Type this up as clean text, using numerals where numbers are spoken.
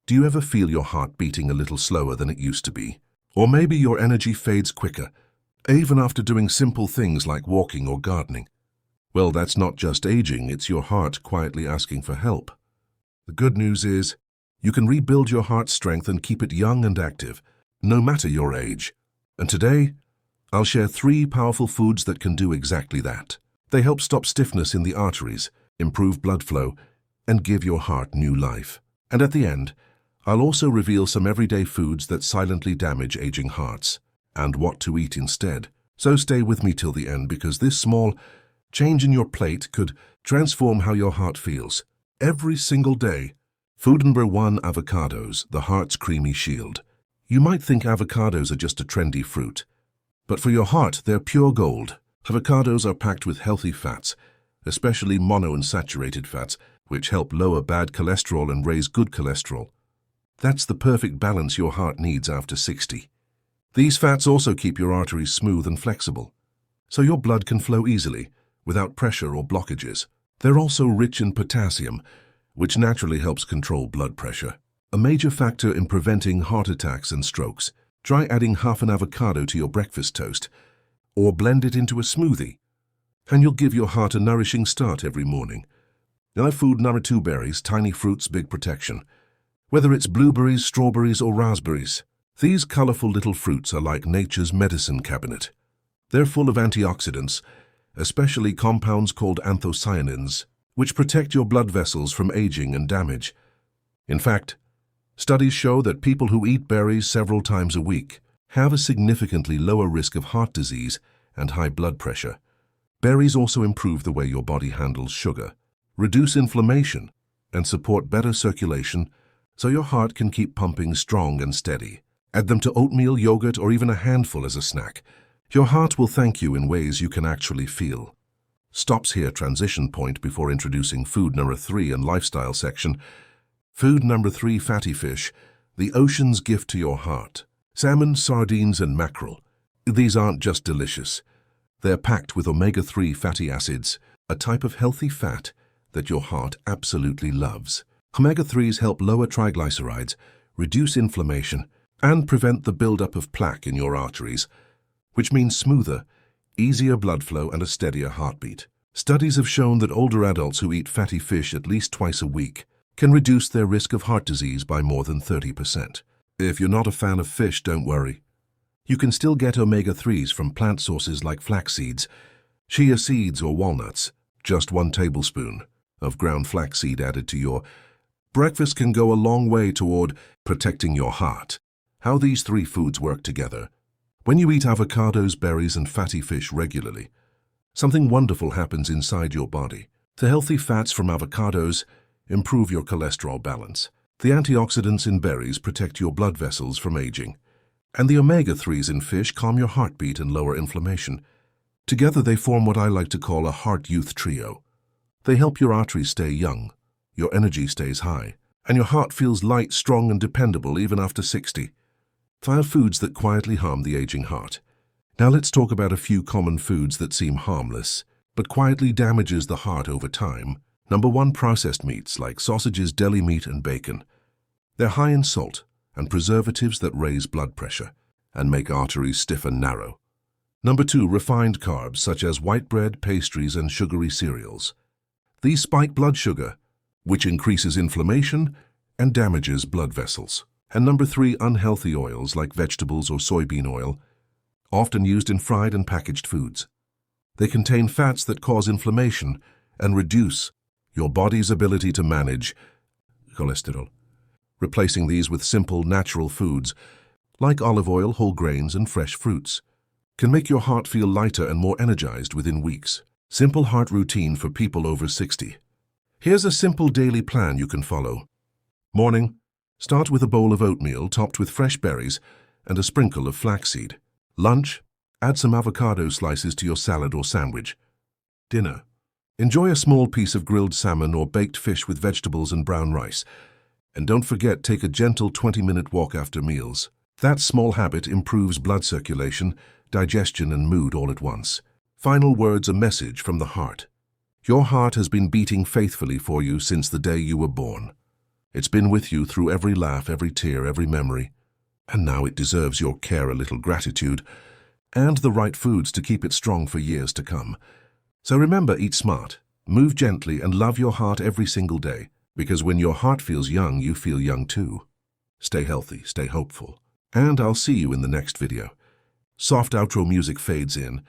Do you ever feel your heart beating a little slower than it used to be? Or maybe your energy fades quicker, even after doing simple things like walking or gardening? Well, that's not just aging, it's your heart quietly asking for help. The good news is, you can rebuild your heart's strength and keep it young and active, no matter your age. And today, I'll share 3 powerful foods that can do exactly that. They help stop stiffness in the arteries, improve blood flow, and give your heart new life. And at the end, I'll also reveal some everyday foods that silently damage aging hearts, and what to eat instead. So stay with me till the end, because this small change in your plate could transform how your heart feels every single day. Food number 1, avocados, the heart's creamy shield. You might think avocados are just a trendy fruit, but for your heart, they're pure gold. Avocados are packed with healthy fats, especially monounsaturated fats, which help lower bad cholesterol and raise good cholesterol. That's the perfect balance your heart needs after 60. These fats also keep your arteries smooth and flexible, so your blood can flow easily, without pressure or blockages. They're also rich in potassium, which naturally helps control blood pressure, a major factor in preventing heart attacks and strokes. Try adding half an avocado to your breakfast toast, or blend it into a smoothie, and you'll give your heart a nourishing start every morning. Now, food number 2, berries, tiny fruits, big protection. Whether it's blueberries, strawberries, or raspberries, these colorful little fruits are like nature's medicine cabinet. They're full of antioxidants, especially compounds called anthocyanins, which protect your blood vessels from aging and damage. In fact, studies show that people who eat berries several times a week have a significantly lower risk of heart disease and high blood pressure. Berries also improve the way your body handles sugar, reduce inflammation, and support better circulation, so your heart can keep pumping strong and steady. Add them to oatmeal, yogurt, or even a handful as a snack. Your heart will thank you in ways you can actually feel. Stops here, transition point before introducing food number 3 and lifestyle section. Food number 3, fatty fish, the ocean's gift to your heart. Salmon, sardines, and mackerel. These aren't just delicious. They're packed with omega-3 fatty acids, a type of healthy fat that your heart absolutely loves. Omega-3s help lower triglycerides, reduce inflammation, and prevent the buildup of plaque in your arteries, which means smoother, easier blood flow and a steadier heartbeat. Studies have shown that older adults who eat fatty fish at least twice a week can reduce their risk of heart disease by more than 30%. If you're not a fan of fish, don't worry. You can still get omega-3s from plant sources like flax seeds, chia seeds, or walnuts. Just 1 tablespoon of ground flaxseed added to your breakfast can go a long way toward protecting your heart. How these 3 foods work together. When you eat avocados, berries, and fatty fish regularly, something wonderful happens inside your body. The healthy fats from avocados improve your cholesterol balance. The antioxidants in berries protect your blood vessels from aging, and the omega-3s in fish calm your heartbeat and lower inflammation. Together they form what I like to call a heart-youth trio. They help your arteries stay young, your energy stays high, and your heart feels light, strong, and dependable even after 60. 5 foods that quietly harm the aging heart. Now let's talk about a few common foods that seem harmless, but quietly damages the heart over time. Number 1, processed meats like sausages, deli meat, and bacon. They're high in salt and preservatives that raise blood pressure and make arteries stiff and narrow. Number 2, refined carbs such as white bread, pastries, and sugary cereals. These spike blood sugar, which increases inflammation and damages blood vessels. And number 3, unhealthy oils like vegetables or soybean oil, often used in fried and packaged foods. They contain fats that cause inflammation and reduce your body's ability to manage cholesterol. Replacing these with simple, natural foods, like olive oil, whole grains, and fresh fruits, can make your heart feel lighter and more energized within weeks. Simple heart routine for people over 60. Here's a simple daily plan you can follow. Morning, start with a bowl of oatmeal topped with fresh berries and a sprinkle of flaxseed. Lunch, add some avocado slices to your salad or sandwich. Dinner, enjoy a small piece of grilled salmon or baked fish with vegetables and brown rice. And don't forget, take a gentle 20-minute walk after meals. That small habit improves blood circulation, digestion, and mood all at once. Final words, a message from the heart. Your heart has been beating faithfully for you since the day you were born. It's been with you through every laugh, every tear, every memory. And now it deserves your care, a little gratitude, and the right foods to keep it strong for years to come. So remember, eat smart, move gently, and love your heart every single day. Because when your heart feels young, you feel young too. Stay healthy, stay hopeful, and I'll see you in the next video. Soft outro music fades in,